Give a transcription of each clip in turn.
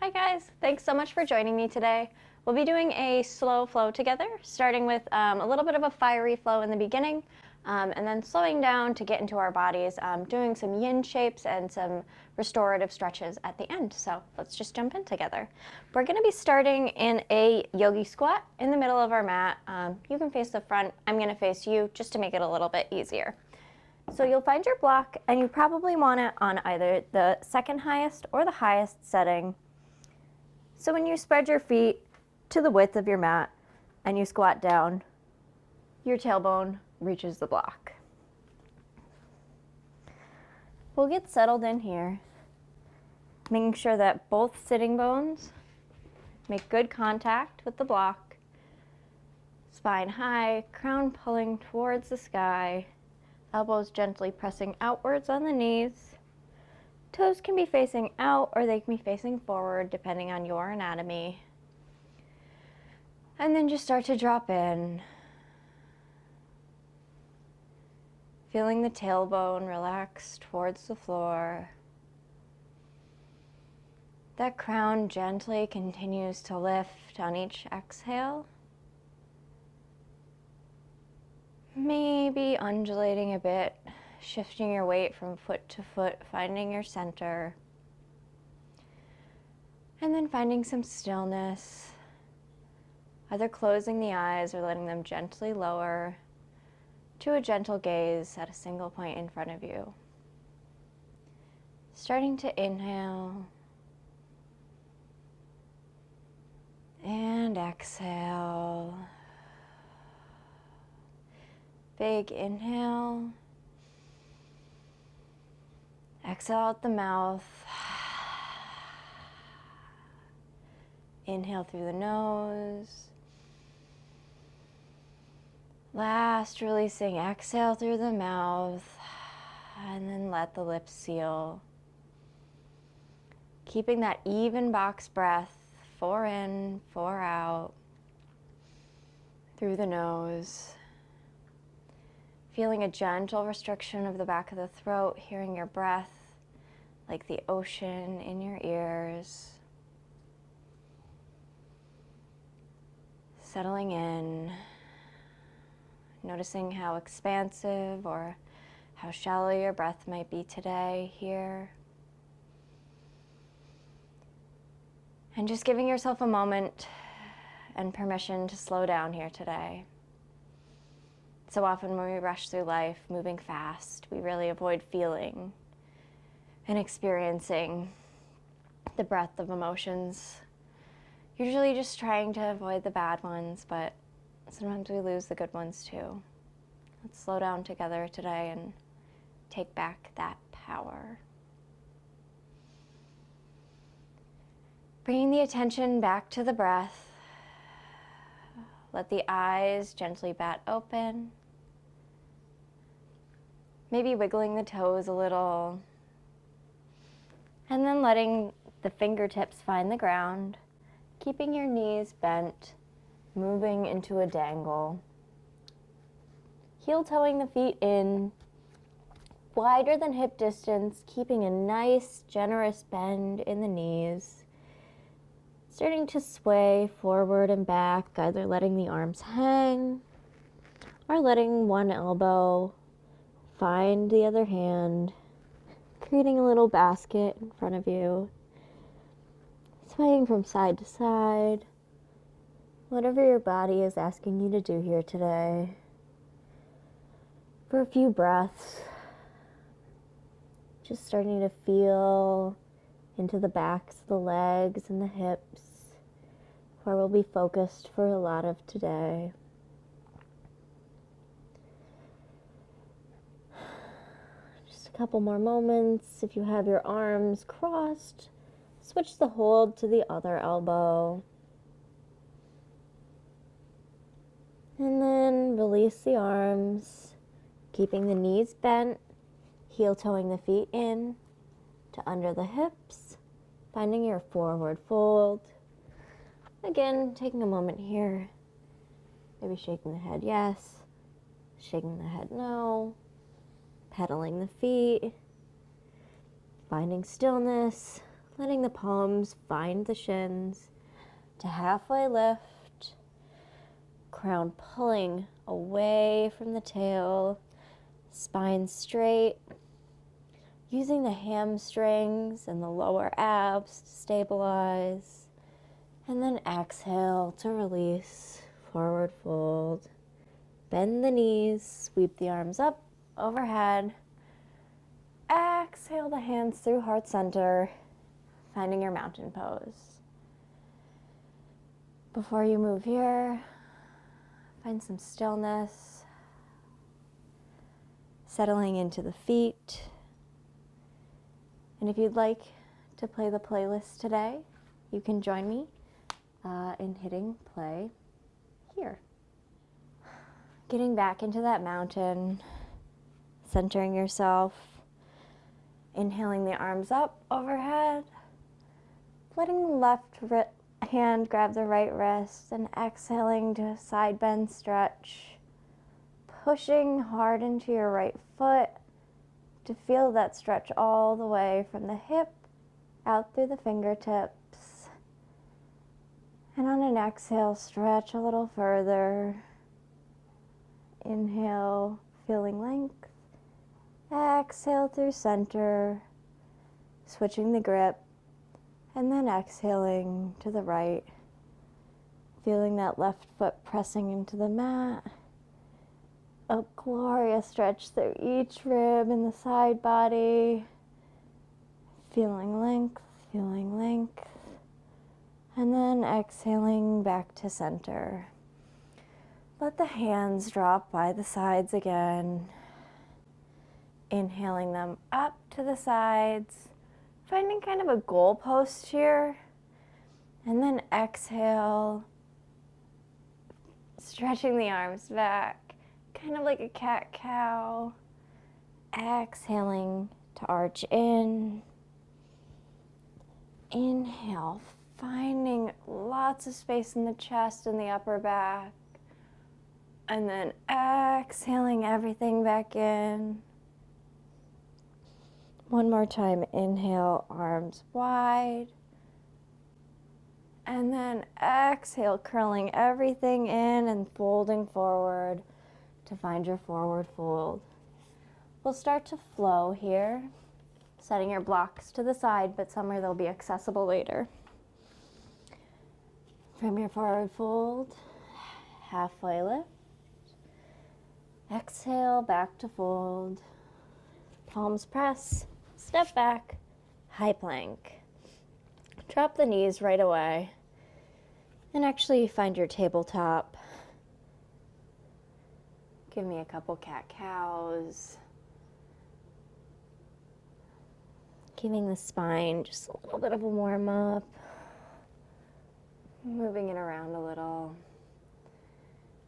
Hi guys, thanks so much for joining me today. We'll be doing a slow flow together, starting with a little bit of a fiery flow in the beginning, and then slowing down to get into our bodies, doing some yin shapes and some restorative stretches at the end. So let's just jump in together. We're gonna be starting in a yogi squat in the middle of our mat. You can face the front, I'm gonna face you just to make it a little bit easier. So you'll find your block, and you probably want it on either the second highest or the highest setting. So when you spread your feet to the width of your mat and you squat down, your tailbone reaches the block. We'll get settled in here, making sure that both sitting bones make good contact with the block. Spine high, crown pulling towards the sky, elbows gently pressing outwards on the knees. Toes can be facing out or they can be facing forward depending on your anatomy. And then just start to drop in. Feeling the tailbone relax towards the floor. That crown gently continues to lift on each exhale. Maybe undulating a bit, shifting your weight from foot to foot, finding your center. And then finding some stillness, either closing the eyes or letting them gently lower to a gentle gaze at a single point in front of you. Starting to inhale and exhale. Big inhale. Exhale out the mouth. Inhale through the nose. Last, releasing, exhale through the mouth. And then let the lips seal. Keeping that even box breath, 4 in, 4 out. Through the nose. Feeling a gentle restriction of the back of the throat, hearing your breath like the ocean in your ears. Settling in, noticing how expansive or how shallow your breath might be today here. And just giving yourself a moment and permission to slow down here today. So often when we rush through life, moving fast, we really avoid feeling and experiencing the breadth of emotions. Usually just trying to avoid the bad ones, but sometimes we lose the good ones too. Let's slow down together today and take back that power. Bringing the attention back to the breath. Let the eyes gently bat open. Maybe wiggling the toes a little. And then letting the fingertips find the ground. Keeping your knees bent, moving into a dangle. Heel toeing the feet in, wider than hip distance, keeping a nice, generous bend in the knees. Starting to sway forward and back, either letting the arms hang or letting one elbow find the other hand, creating a little basket in front of you, swaying from side to side, whatever your body is asking you to do here today. For a few breaths, just starting to feel into the backs of the legs and the hips, where we'll be focused for a lot of today. Just a couple more moments. If you have your arms crossed, switch the hold to the other elbow. And then release the arms, keeping the knees bent, heel toeing the feet in to under the hips, finding your forward fold. Again, taking a moment here, maybe shaking the head yes, shaking the head no, pedaling the feet, finding stillness, letting the palms find the shins to halfway lift, crown pulling away from the tail, spine straight, using the hamstrings and the lower abs to stabilize, and then exhale to release, forward fold. Bend the knees, sweep the arms up, overhead. Exhale the hands through heart center, finding your mountain pose. Before you move here, find some stillness, settling into the feet. And if you'd like to play the playlist today, you can join me in hitting play here. Getting back into that mountain, centering yourself, inhaling the arms up overhead, letting the left hand grab the right wrist, and exhaling to a side bend stretch, pushing hard into your right foot to feel that stretch all the way from the hip out through the fingertips. And on an exhale, stretch a little further. Inhale, feeling length. Exhale through center, switching the grip, and then exhaling to the right, feeling that left foot pressing into the mat. A glorious stretch through each rib in the side body, feeling length, and then exhaling back to center. Let the hands drop by the sides again. Inhaling them up to the sides, finding kind of a goalpost here. And then exhale, stretching the arms back, kind of like a cat-cow. Exhaling to arch in. Inhale, finding lots of space in the chest and the upper back. And then exhaling everything back in. One more time, inhale, arms wide. And then exhale, curling everything in and folding forward to find your forward fold. We'll start to flow here, setting your blocks to the side, but somewhere they'll be accessible later. From your forward fold, halfway lift. Exhale, back to fold. Palms press, step back, high plank. Drop the knees right away. And actually find your tabletop. Give me a couple cat-cows. Giving the spine just a little bit of a warm-up. Moving it around a little.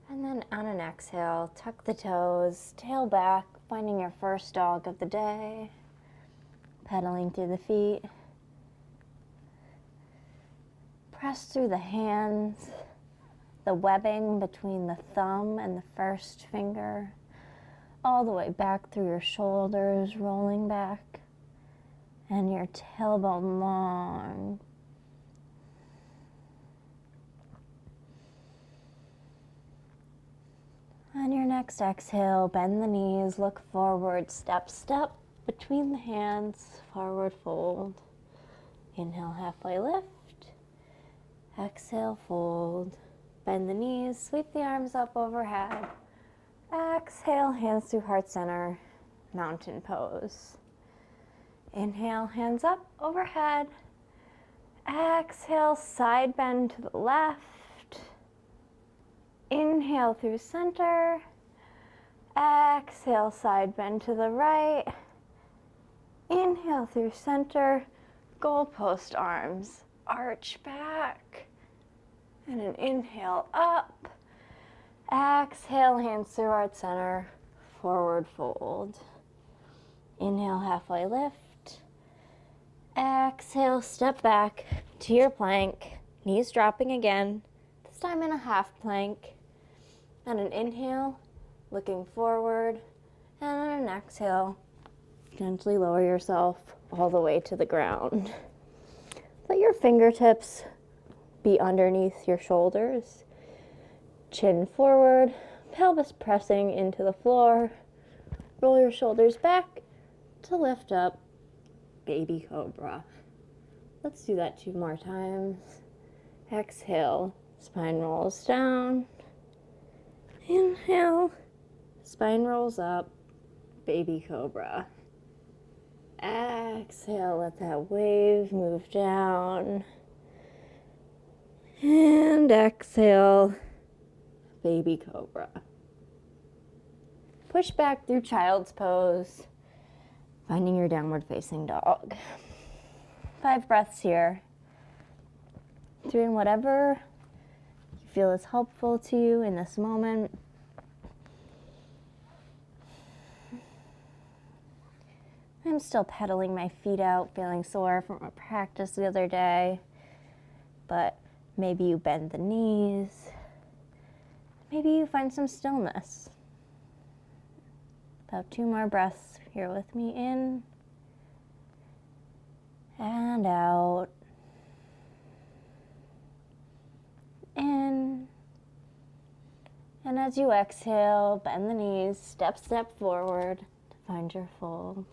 And then on an exhale, tuck the toes, tail back, finding your first dog of the day. Pedaling through the feet. Press through the hands, the webbing between the thumb and the first finger, all the way back through your shoulders, rolling back, and your tailbone long. On your next exhale, bend the knees, look forward, step, between the hands, forward fold. Inhale, halfway lift. Exhale, fold. Bend the knees, sweep the arms up overhead. Exhale, hands through heart center, mountain pose. Inhale, hands up overhead. Exhale, side bend to the left. Inhale through center. Exhale, side bend to the right. Inhale through center, goalpost arms, arch back. And an inhale up. Exhale, hands through heart center, forward fold. Inhale, halfway lift. Exhale, step back to your plank, knees dropping again, this time in a half plank. And an inhale, looking forward, and on an exhale, gently lower yourself all the way to the ground. Let your fingertips be underneath your shoulders. Chin forward, pelvis pressing into the floor. Roll your shoulders back to lift up, baby cobra. Let's do that 2 more times. Exhale, spine rolls down. Inhale, spine rolls up, baby cobra. Exhale, let that wave move down. And exhale, baby cobra. Push back through child's pose, finding your downward facing dog. 5 breaths here. Doing whatever you feel is helpful to you in this moment. I'm still pedaling my feet out, feeling sore from a practice the other day, but maybe you bend the knees. Maybe you find some stillness. About 2 more breaths here with me, in and out. In. And as you exhale, bend the knees, step forward to find your fold.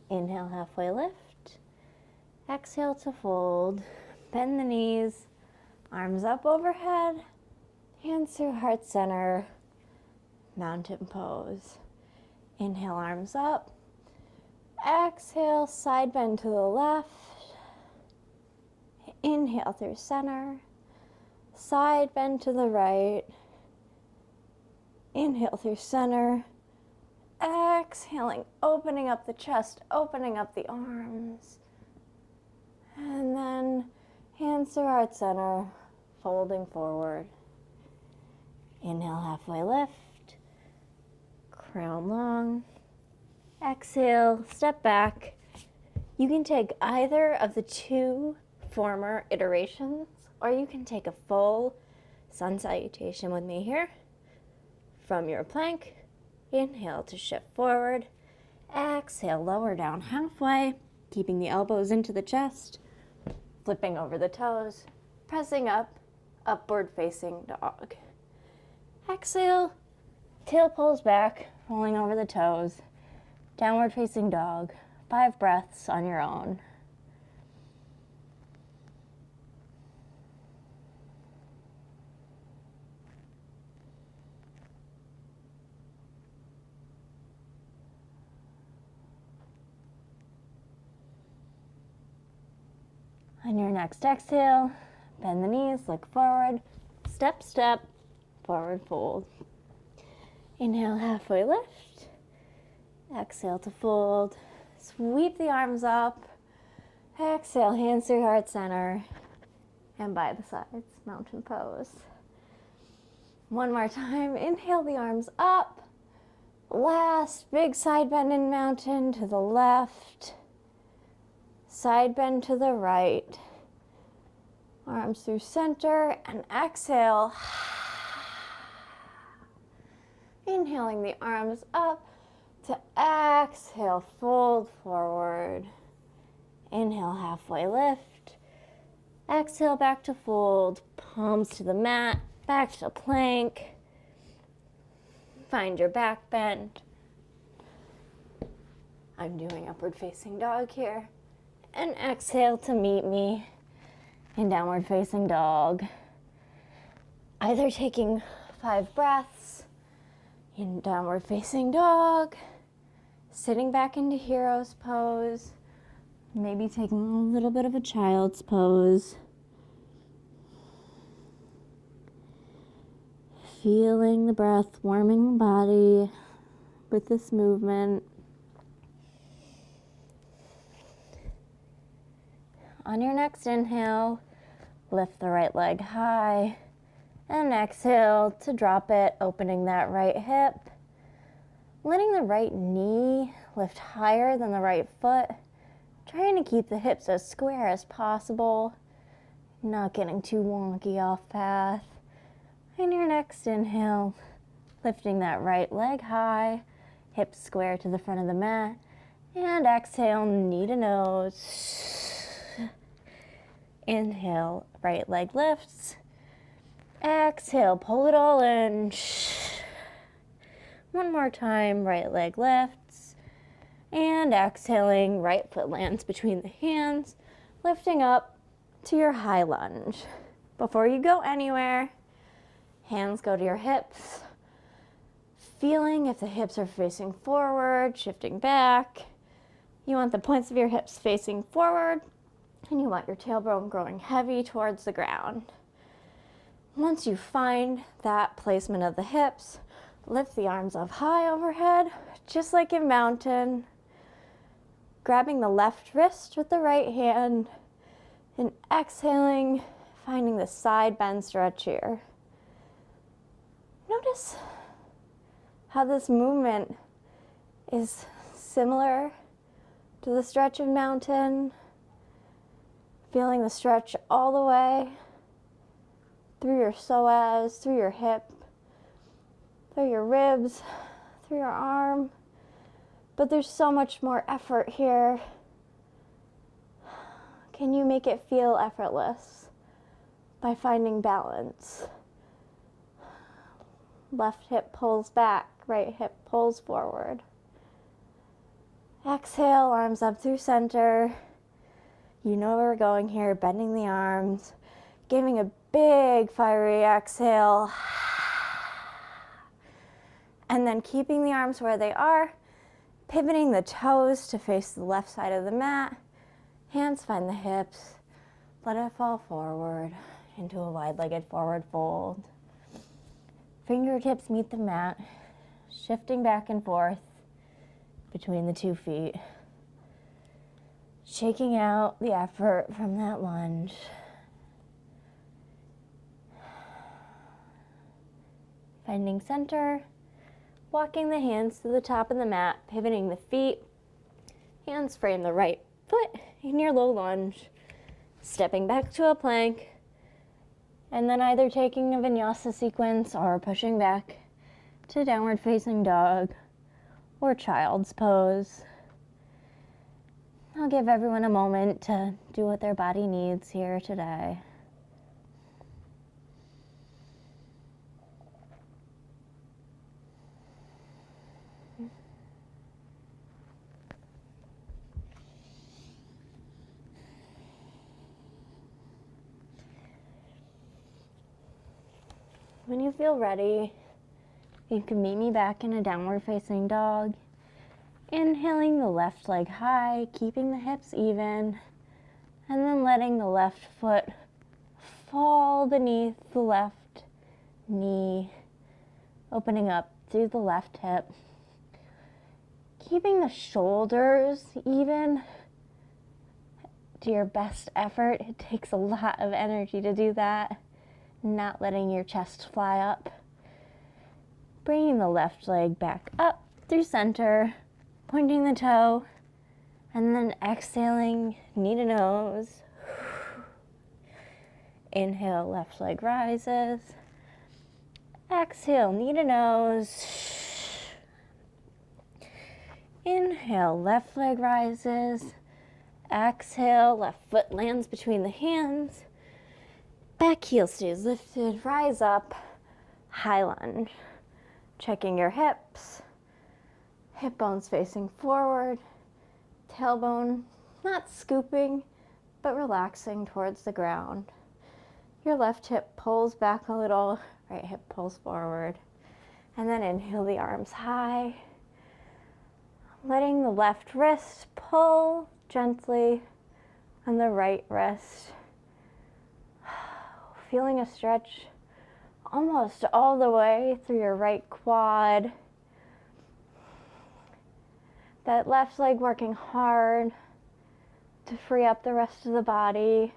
Inhale, halfway lift. Exhale to fold. Bend the knees, arms up overhead, hands through heart center, mountain pose. Inhale, arms up. Exhale, side bend to the left. Inhale through center. Side bend to the right. Inhale through center. Exhaling, opening up the chest, opening up the arms. And then hands to heart center, folding forward. Inhale, halfway lift. Crown long. Exhale, step back. You can take either of the 2 former iterations, or you can take a full sun salutation with me here. From your plank, inhale to shift forward. Exhale, lower down halfway, keeping the elbows into the chest, flipping over the toes, pressing up, upward facing dog. Exhale, tail pulls back, rolling over the toes, downward facing dog. 5 breaths on your own. On your next exhale, bend the knees, look forward, step, forward fold. Inhale, halfway lift. Exhale to fold. Sweep the arms up. Exhale, hands through heart center. And by the sides, mountain pose. 1 more time, inhale the arms up. Last big side bend in mountain to the left. Side bend to the right. Arms through center and exhale. Inhaling the arms up to exhale, fold forward. Inhale, halfway lift. Exhale, back to fold. Palms to the mat, back to plank. Find your back bend. I'm doing upward facing dog here. And exhale to meet me in downward facing dog. Either taking 5 breaths in downward facing dog, sitting back into hero's pose, maybe taking a little bit of a child's pose. Feeling the breath warming the body with this movement. On your next inhale, lift the right leg high, and exhale to drop it, opening that right hip. Letting the right knee lift higher than the right foot, trying to keep the hips as square as possible, not getting too wonky off path. And your next inhale, lifting that right leg high, hips square to the front of the mat, and exhale, knee to nose. Inhale, right leg lifts. Exhale, pull it all in. One more time, right leg lifts. And exhaling, right foot lands between the hands, lifting up to your high lunge. Before you go anywhere, hands go to your hips, feeling if the hips are facing forward, shifting back. You want the points of your hips facing forward, and you want your tailbone growing heavy towards the ground. Once you find that placement of the hips, lift the arms up high overhead, just like in mountain, grabbing the left wrist with the right hand, and exhaling, finding the side bend stretch here. Notice how this movement is similar to the stretch of mountain, feeling the stretch all the way through your psoas, through your hip, through your ribs, through your arm. But there's so much more effort here. Can you make it feel effortless by finding balance? Left hip pulls back, right hip pulls forward. Exhale, arms up through center. You know where we're going here, bending the arms, giving a big fiery exhale. And then keeping the arms where they are, pivoting the toes to face the left side of the mat. Hands find the hips. Let it fall forward into a wide-legged forward fold. Fingertips meet the mat, shifting back and forth between the 2 feet. Shaking out the effort from that lunge. Finding center, walking the hands to the top of the mat, pivoting the feet. Hands frame the right foot in your low lunge, stepping back to a plank, and then either taking a vinyasa sequence or pushing back to downward facing dog or child's pose. I'll give everyone a moment to do what their body needs here today. When you feel ready, you can meet me back in a downward facing dog. Inhaling the left leg high, keeping the hips even, and then letting the left foot fall beneath the left knee, opening up through the left hip. Keeping the shoulders even to your best effort. It takes a lot of energy to do that. Not letting your chest fly up. Bringing the left leg back up through center, pointing the toe, and then exhaling, knee to nose. Inhale, left leg rises. Exhale, knee to nose. Inhale, left leg rises. Exhale, left foot lands between the hands. Back heel stays lifted, rise up, high lunge. Checking your hips, hip bones facing forward, tailbone not scooping, but relaxing towards the ground. Your left hip pulls back a little, right hip pulls forward. And then inhale the arms high, letting the left wrist pull gently on the right wrist. Feeling a stretch almost all the way through your right quad. That left leg working hard to free up the rest of the body.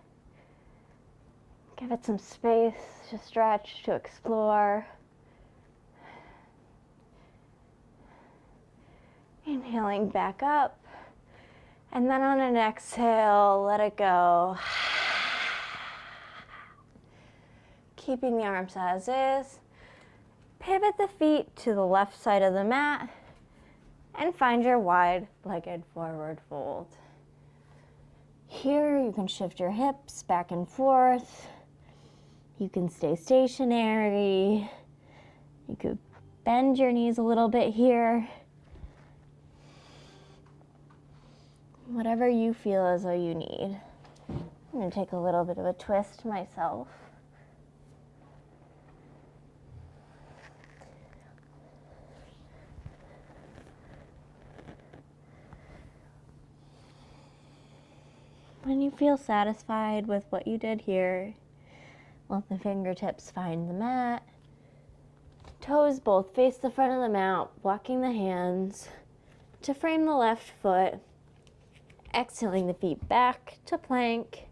Give it some space to stretch, to explore. Inhaling back up. And then on an exhale, let it go. Keeping the arms as is. Pivot the feet to the left side of the mat and find your wide-legged forward fold. Here you can shift your hips back and forth. You can stay stationary. You could bend your knees a little bit here. Whatever you feel as though you need. I'm going to take a little bit of a twist myself. When you feel satisfied with what you did here, let the fingertips find the mat. Toes both face the front of the mat, walking the hands to frame the left foot. Exhaling the feet back to plank.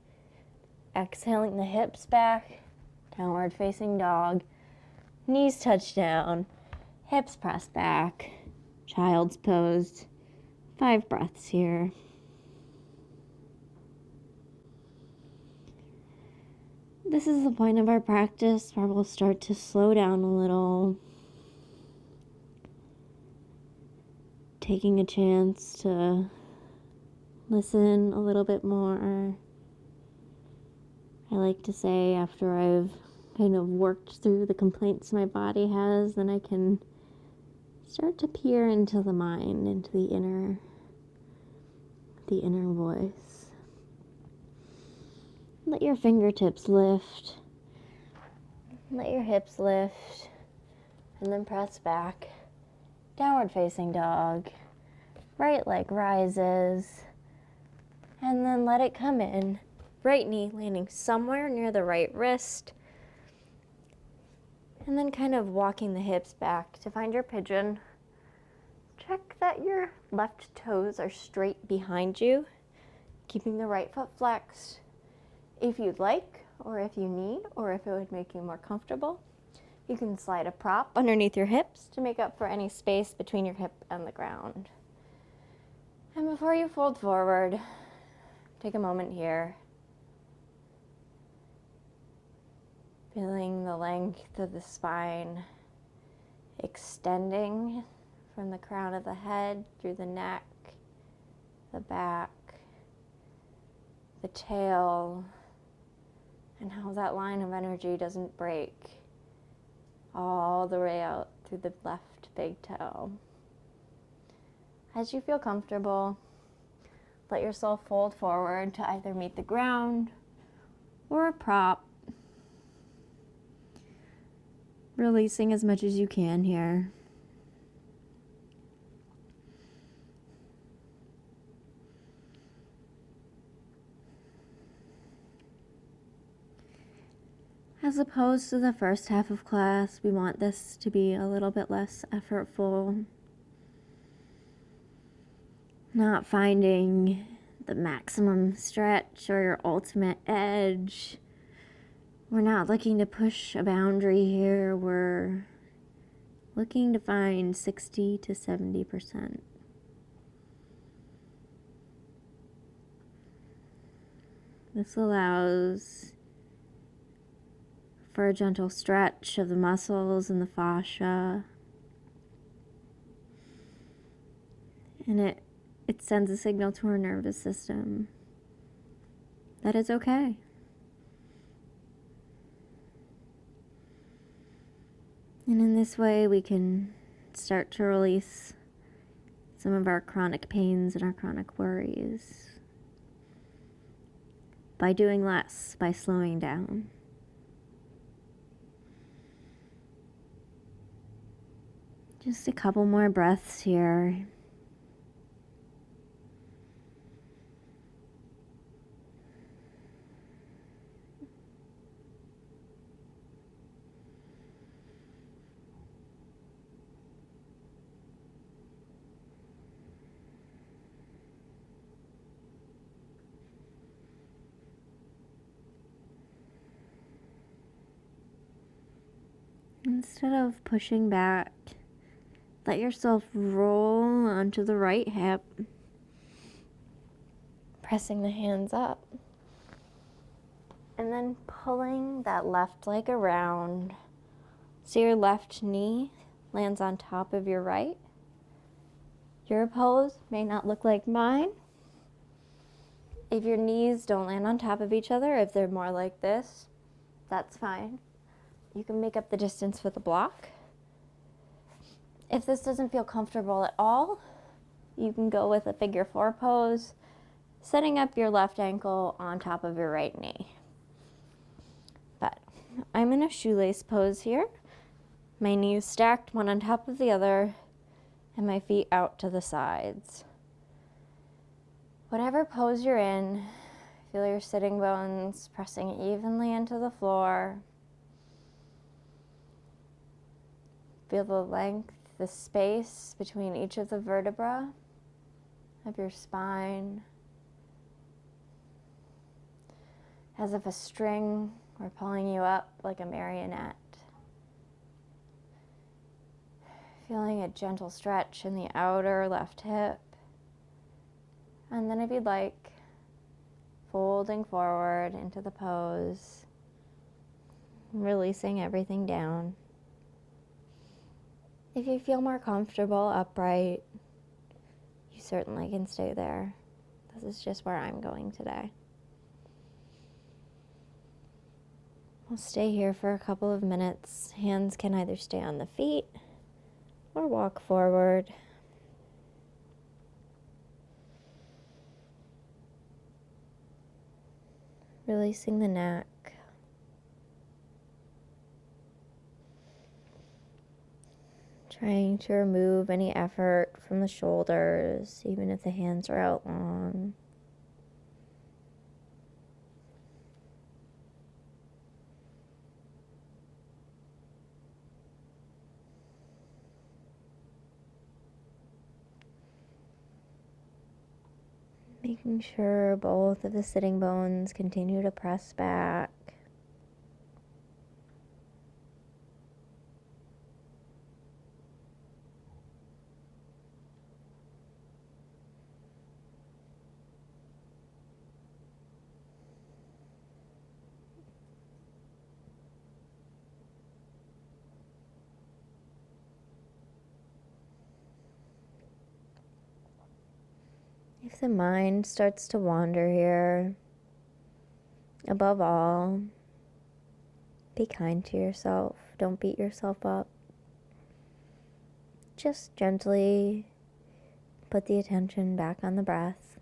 Exhaling the hips back, downward facing dog. Knees touch down, hips press back, child's pose. 5 breaths here. This is the point of our practice where we'll start to slow down a little, taking a chance to listen a little bit more. I like to say after I've kind of worked through the complaints my body has, then I can start to peer into the mind, into the inner voice. Let your fingertips lift. Let your hips lift. And then press back. Downward facing dog. Right leg rises. And then let it come in. Right knee landing somewhere near the right wrist. And then kind of walking the hips back to find your pigeon. Check that your left toes are straight behind you. Keeping the right foot flexed. If you'd like, or if you need, or if it would make you more comfortable, you can slide a prop underneath your hips to make up for any space between your hip and the ground. And before you fold forward, take a moment here, feeling the length of the spine extending from the crown of the head through the neck, the back, the tail, and how that line of energy doesn't break all the way out through the left big toe. As you feel comfortable, let yourself fold forward to either meet the ground or a prop. Releasing as much as you can here. As opposed to the first half of class, we want this to be a little bit less effortful. Not finding the maximum stretch or your ultimate edge. We're not looking to push a boundary here. We're looking to find 60 to 70%. This allows for a gentle stretch of the muscles and the fascia. And it sends a signal to our nervous system that it's okay. And in this way, we can start to release some of our chronic pains and our chronic worries by doing less, by slowing down. Just a couple more breaths here. Instead of pushing back, let yourself roll onto the right hip, pressing the hands up, and then pulling that left leg around so your left knee lands on top of your right. Your pose may not look like mine. If your knees don't land on top of each other, if they're more like this, that's fine. You can make up the distance with a block. If this doesn't feel comfortable at all, you can go with a figure 4 pose, setting up your left ankle on top of your right knee. But I'm in a shoelace pose here. My knees stacked one on top of the other, and my feet out to the sides. Whatever pose you're in, feel your sitting bones pressing evenly into the floor. Feel the length, the space between each of the vertebrae of your spine, as if a string were pulling you up like a marionette. Feeling a gentle stretch in the outer left hip. And then if you'd like, folding forward into the pose, releasing everything down. If you feel more comfortable upright, you certainly can stay there. This is just where I'm going today. We'll stay here for a couple of minutes. Hands can either stay on the feet or walk forward. Releasing the neck. Trying to remove any effort from the shoulders, even if the hands are out long. Making sure both of the sitting bones continue to press back. If the mind starts to wander here, above all, be kind to yourself. Don't beat yourself up. Just gently put the attention back on the breath.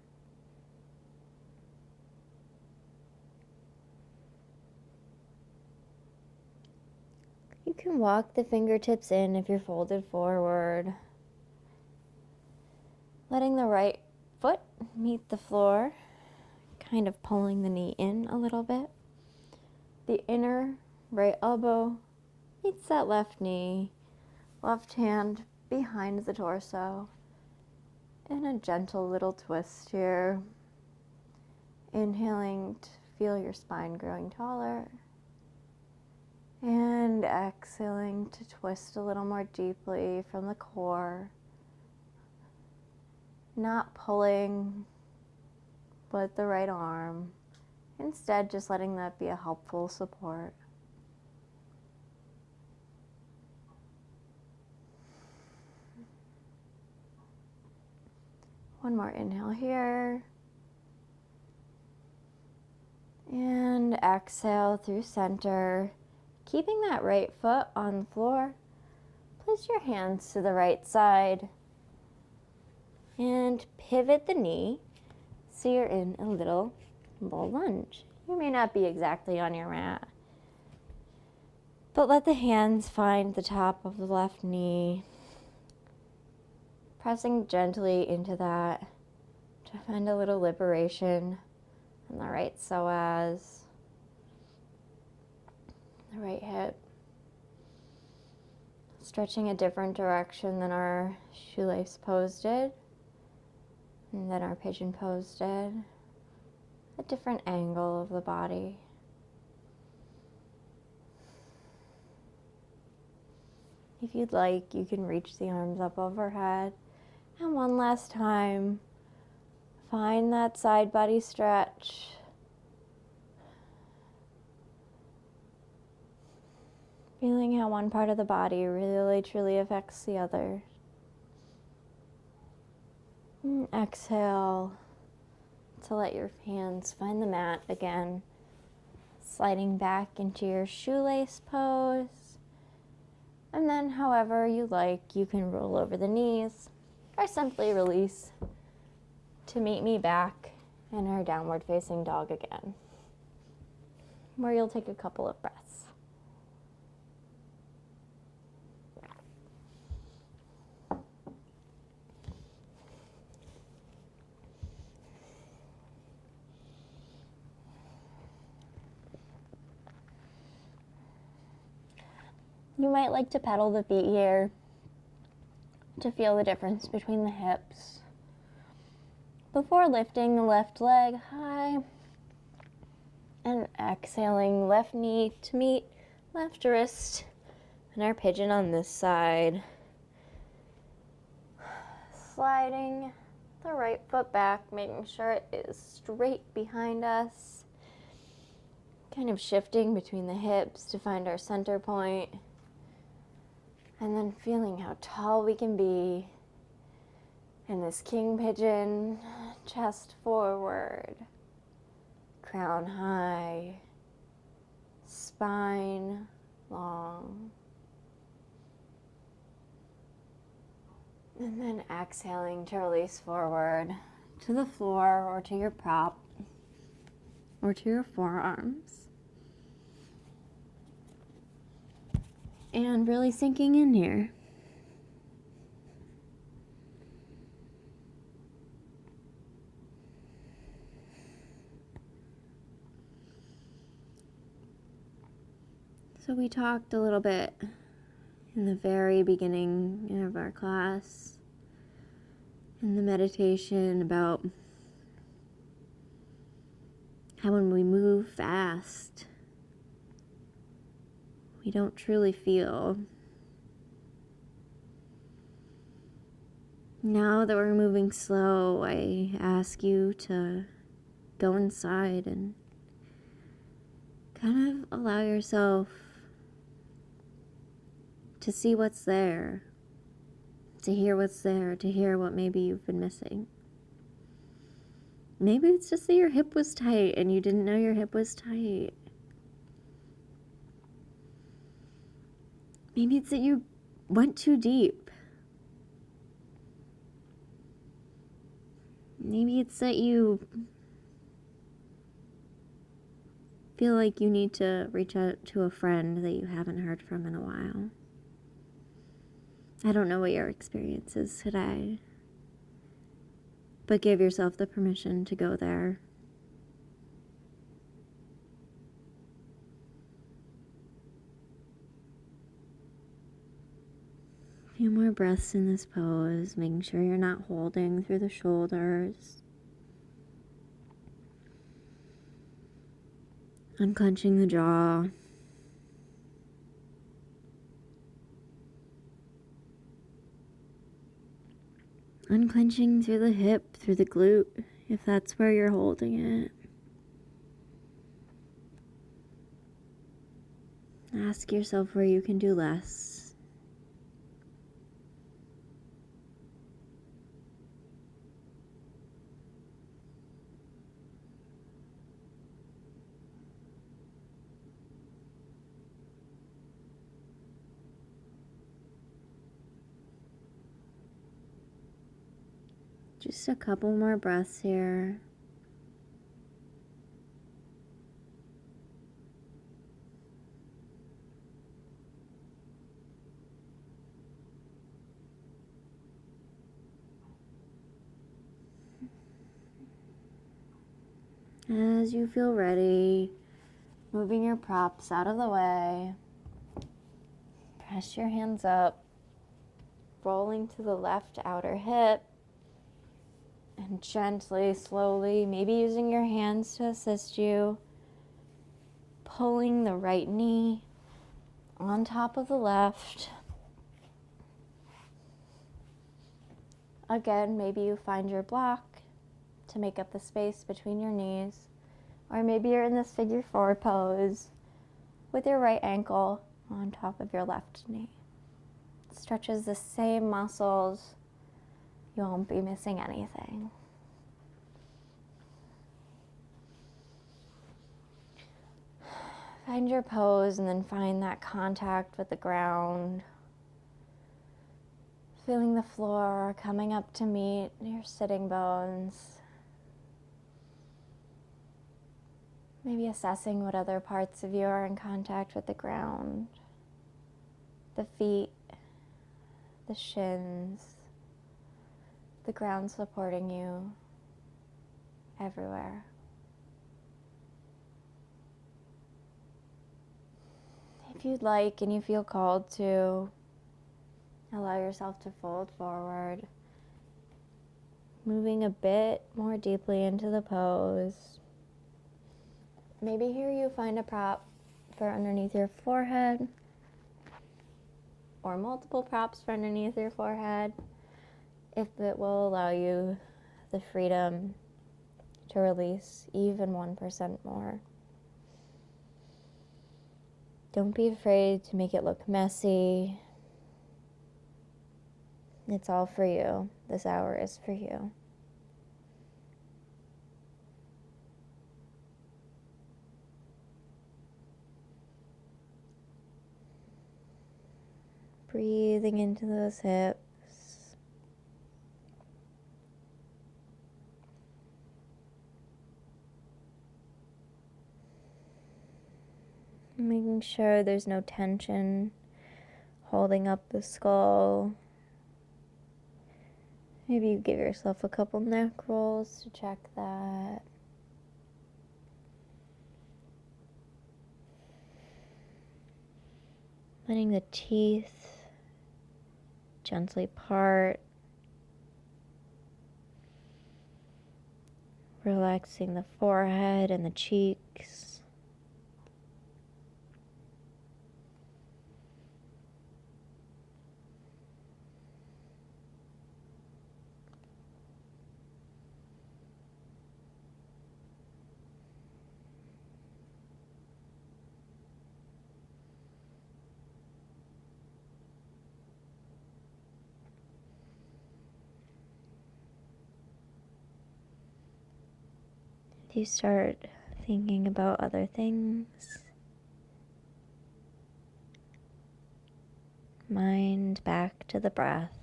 You can walk the fingertips in if you're folded forward, letting the right foot meet the floor, kind of pulling the knee in a little bit. The inner right elbow meets that left knee, left hand behind the torso, and a gentle little twist here. Inhaling to feel your spine growing taller, and exhaling to twist a little more deeply from the core. Not pulling with the right arm, instead just letting that be a helpful support. One more inhale here, and exhale through center, keeping that right foot on the floor. Place your hands to the right side and pivot the knee so you're in a little low lunge. You may not be exactly on your mat, but let the hands find the top of the left knee, pressing gently into that to find a little liberation on the right psoas, the right hip. Stretching a different direction than our shoelace pose did, and then our pigeon pose did. A different angle of the body. If you'd like, you can reach the arms up overhead. And one last time, find that side body stretch. Feeling how one part of the body really truly affects the other. And exhale to let your hands find the mat again, sliding back into your shoelace pose. And then however you like, you can roll over the knees or simply release to meet me back in our downward facing dog again, where you'll take a couple of breaths. You might like to pedal the feet here to feel the difference between the hips before lifting the left leg high and exhaling left knee to meet left wrist and our pigeon on this side. Sliding the right foot back, making sure it is straight behind us. Kind of shifting between the hips to find our center point. And then feeling how tall we can be in this king pigeon, chest forward, crown high, spine long. And then exhaling to release forward to the floor or to your prop or to your forearms. And really sinking in here. So we talked a little bit in the very beginning of our class, in the meditation, about how when we move fast, we don't truly feel. Now that we're moving slow, I ask you to go inside and kind of allow yourself to see what's there, to hear what's there, to hear what maybe you've been missing. Maybe it's just that your hip was tight and you didn't know your hip was tight. Maybe it's that you went too deep. Maybe it's that you feel like you need to reach out to a friend that you haven't heard from in a while. I don't know what your experience is today, but give yourself the permission to go there. A few more breaths in this pose, making sure you're not holding through the shoulders. Unclenching the jaw. Unclenching through the hip, through the glute, if that's where you're holding it. Ask yourself where you can do less. Just a couple more breaths here. As you feel ready, moving your props out of the way, press your hands up, rolling to the left outer hip, and gently, slowly, maybe using your hands to assist you, pulling the right knee on top of the left. Again, maybe you find your block to make up the space between your knees, or maybe you're in this figure four pose with your right ankle on top of your left knee. It stretches the same muscles. You won't be missing anything. Find your pose and then find that contact with the ground. Feeling the floor coming up to meet your sitting bones. Maybe assessing what other parts of you are in contact with the ground. The feet, the shins, the ground supporting you everywhere. If you'd like and you feel called to, allow yourself to fold forward, moving a bit more deeply into the pose. Maybe here you find a prop for underneath your forehead, or multiple props for underneath your forehead, if it will allow you the freedom to release even 1% more. Don't be afraid to make it look messy. It's all for you. This hour is for you. Breathing into those hips. Making sure there's no tension holding up the skull. Maybe you give yourself a couple neck rolls to check that. Letting the teeth gently part. Relaxing the forehead and the cheeks. You start thinking about other things. Mind back to the breath.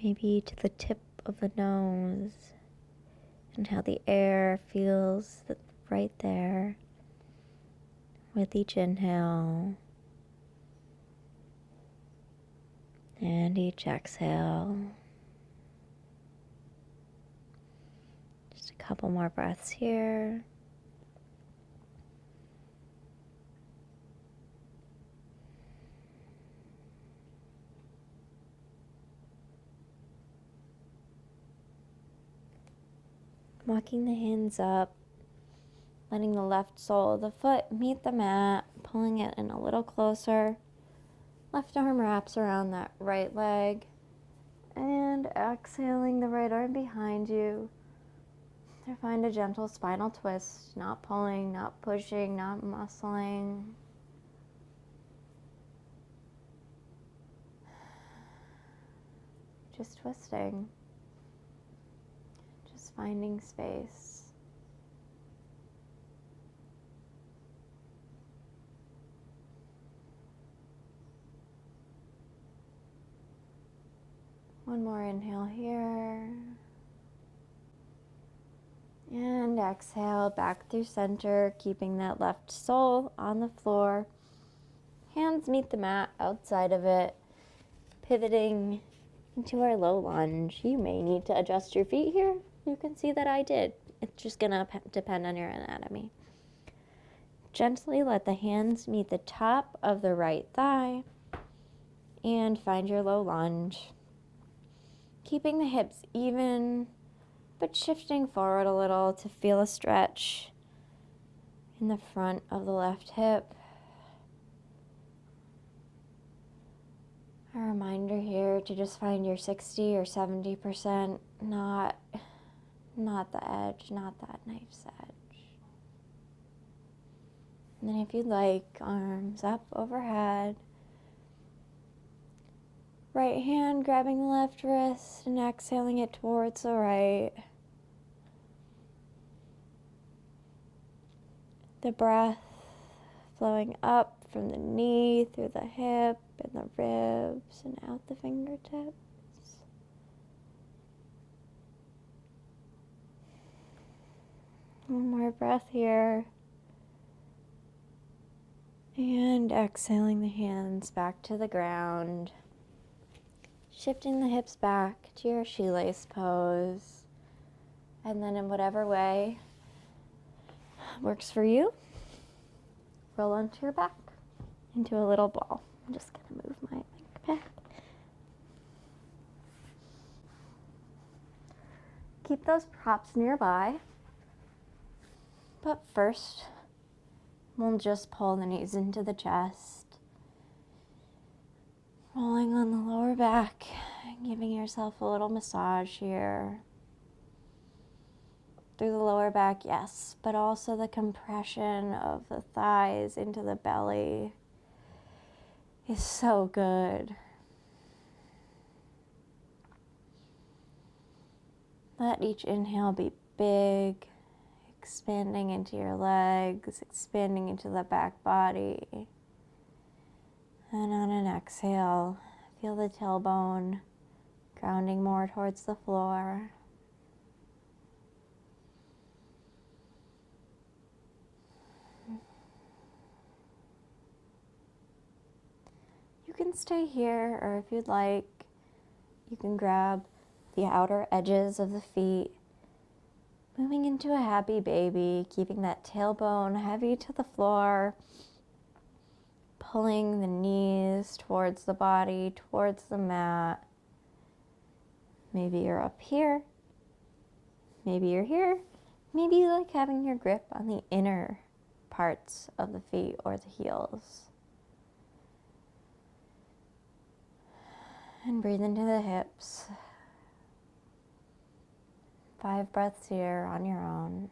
Maybe to the tip of the nose and how the air feels right there with each inhale and each exhale. Just a couple more breaths here. Walking the hands up, letting the left sole of the foot meet the mat, pulling it in a little closer. Left arm wraps around that right leg, and exhaling the right arm behind you. To find a gentle spinal twist, not pulling, not pushing, not muscling. Just twisting. Just finding space. One more inhale here. And exhale back through center, keeping that left sole on the floor. Hands meet the mat outside of it, pivoting into our low lunge. You may need to adjust your feet here. You can see that I did. It's just gonna depend on your anatomy. Gently let the hands meet the top of the right thigh and find your low lunge. Keeping the hips even, but shifting forward a little to feel a stretch in the front of the left hip. A reminder here to just find your 60 or 70%, not the edge, not that knife's edge. And then if you'd like, arms up overhead. Right hand grabbing the left wrist and exhaling it towards the right. The breath flowing up from the knee, through the hip and the ribs, and out the fingertips. One more breath here. And exhaling the hands back to the ground. Shifting the hips back to your shoelace pose. And then in whatever way works for you, roll onto your back into a little ball. I'm just going to move my backpack. Keep those props nearby. But first, we'll just pull the knees into the chest. Rolling on the lower back, giving yourself a little massage here. Through the lower back, yes, but also the compression of the thighs into the belly is so good. Let each inhale be big, expanding into your legs, expanding into the back body. And on an exhale, feel the tailbone grounding more towards the floor. You can stay here, or if you'd like, you can grab the outer edges of the feet, moving into a happy baby, keeping that tailbone heavy to the floor, pulling the knees towards the body, towards the mat. Maybe you're up here, maybe you're here, maybe you like having your grip on the inner parts of the feet or the heels. And breathe into the hips. 5 breaths here on your own.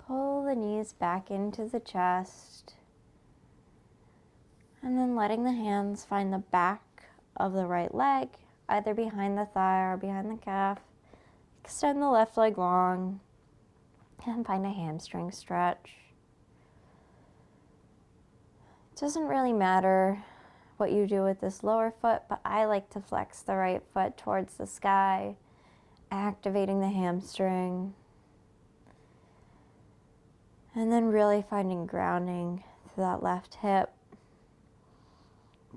Pull the knees back into the chest, and then letting the hands find the back of the right leg, either behind the thigh or behind the calf. Extend the left leg long, and find a hamstring stretch. It doesn't really matter what you do with this lower foot, but I like to flex the right foot towards the sky, activating the hamstring. And then really finding grounding through that left hip.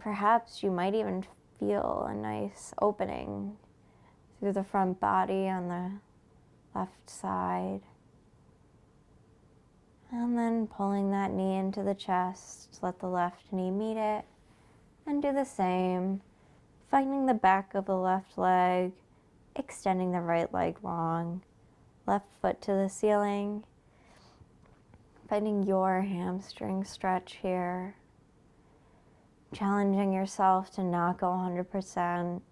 Perhaps you might even feel a nice opening through the front body on the left side. And then pulling that knee into the chest, let the left knee meet it. And do the same, finding the back of the left leg, extending the right leg long, left foot to the ceiling. Finding your hamstring stretch here. Challenging yourself to not go 100%.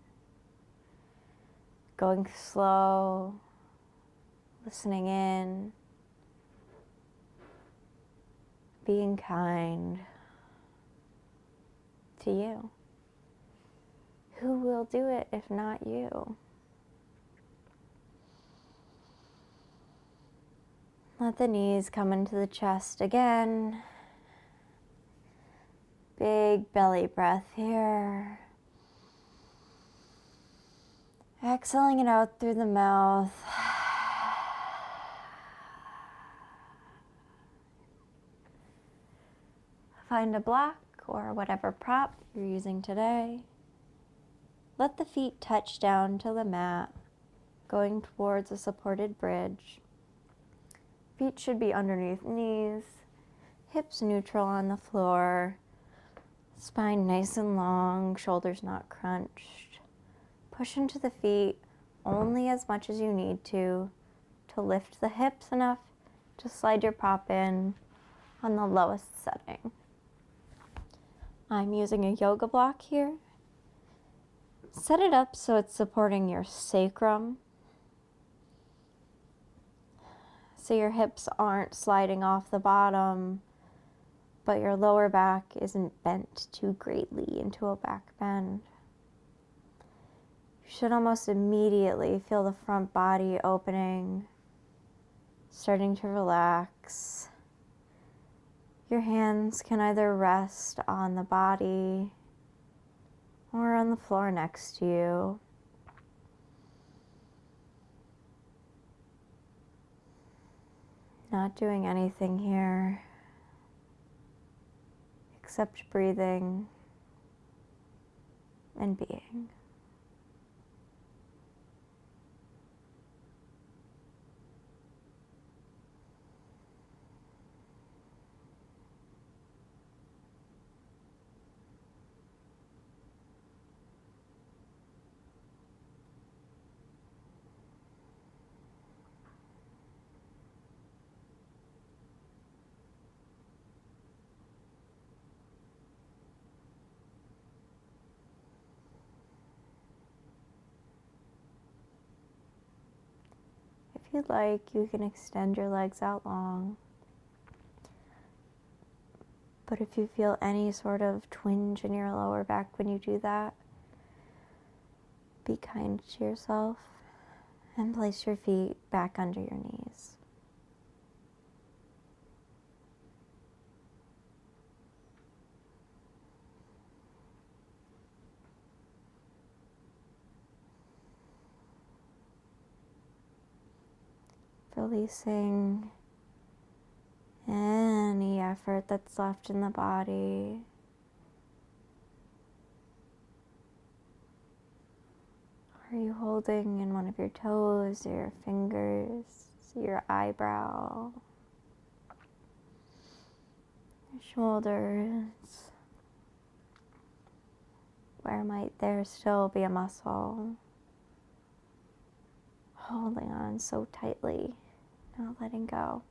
Going slow. Listening in. Being kind to you. Who will do it if not you? Let the knees come into the chest again. Big belly breath here. Exhaling it out through the mouth. Find a block or whatever prop you're using today. Let the feet touch down to the mat, going towards a supported bridge. Feet should be underneath knees, hips neutral on the floor, spine nice and long, shoulders not crunched. Push into the feet, only as much as you need to lift the hips enough to slide your prop in on the lowest setting. I'm using a yoga block here. Set it up so it's supporting your sacrum, so your hips aren't sliding off the bottom, but your lower back isn't bent too greatly into a back bend. You should almost immediately feel the front body opening, starting to relax. Your hands can either rest on the body or on the floor next to you. Not doing anything here except breathing and being. If you'd like, you can extend your legs out long. But if you feel any sort of twinge in your lower back when you do that, be kind to yourself and place your feet back under your knees. Releasing any effort that's left in the body. Are you holding in one of your toes or your fingers, your eyebrow, your shoulders? Where might there still be a muscle holding on so tightly, not letting go?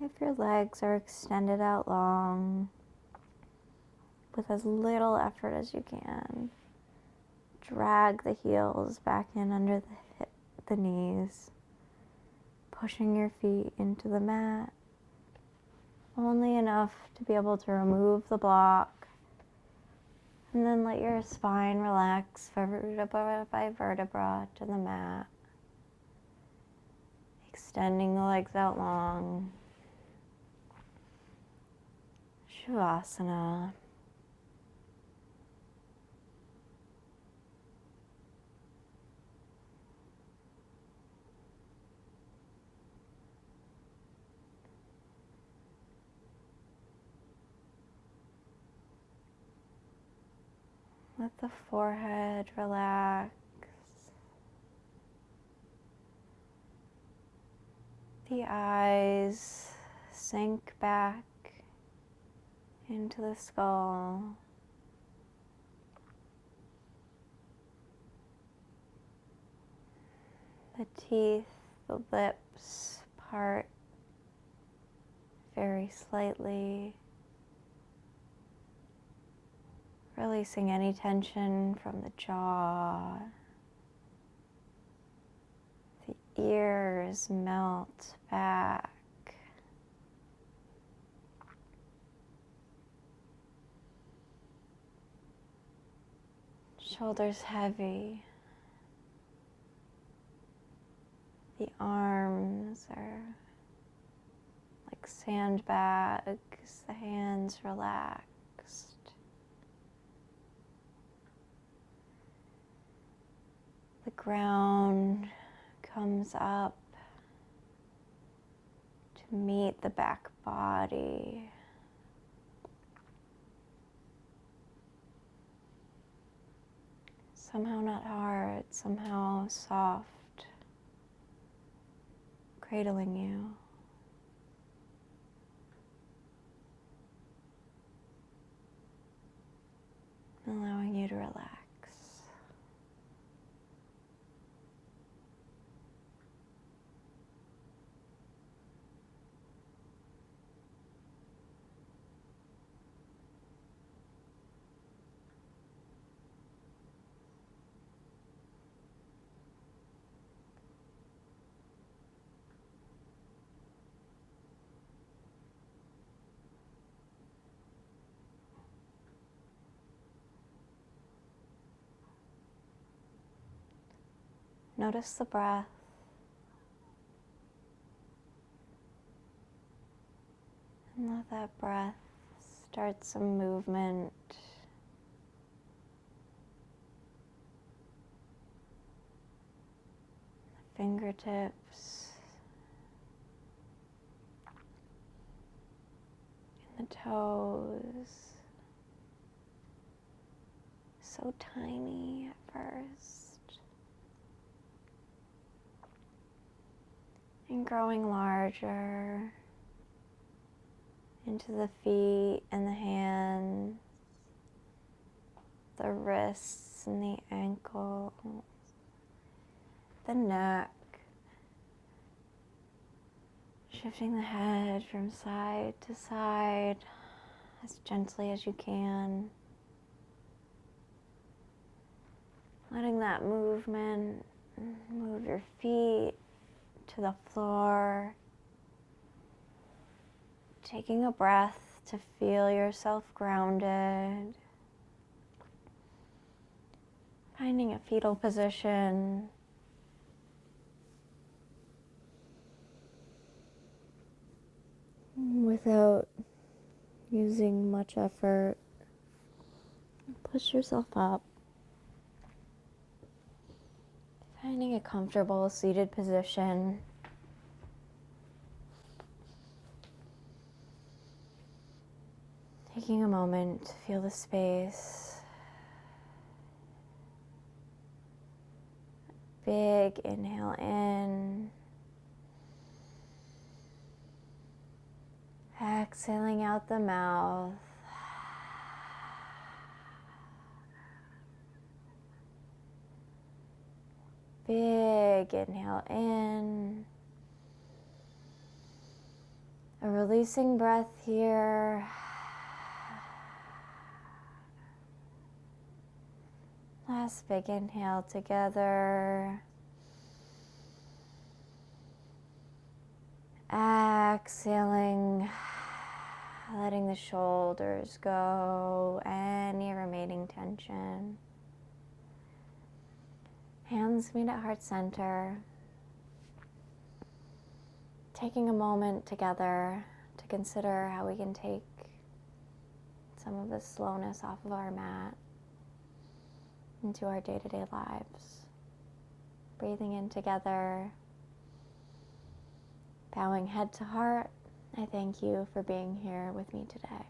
If your legs are extended out long, with as little effort as you can, drag the heels back in under the knees, pushing your feet into the mat, only enough to be able to remove the block, and then let your spine relax vertebra by vertebra to the mat, extending the legs out long. Shavasana. Let the forehead relax. The eyes sink back into the skull. The teeth, the lips part very slightly, releasing any tension from the jaw. The ears melt back. Shoulders heavy. The arms are like sandbags, the hands relaxed. ground comes up to meet the back body. Somehow not hard, somehow soft, cradling you. Allowing you to relax. Notice the breath. And let that breath start some movement. Fingertips. And the toes. So tiny at first. And growing larger into the feet and the hands, the wrists and the ankles, the neck, shifting the head from side to side as gently as you can, letting that movement move your feet to the floor, taking a breath to feel yourself grounded, finding a fetal position, without using much effort. Push yourself up, finding a comfortable seated position. Taking a moment to feel the space. Big inhale in. Exhaling out the mouth. Big inhale in. A releasing breath here. Last big inhale together. Exhaling, letting the shoulders go, any remaining tension. Hands meet at heart center. Taking a moment together to consider how we can take some of the slowness off of our mat into our day-to-day lives. Breathing in together, bowing head to heart. I thank you for being here with me today.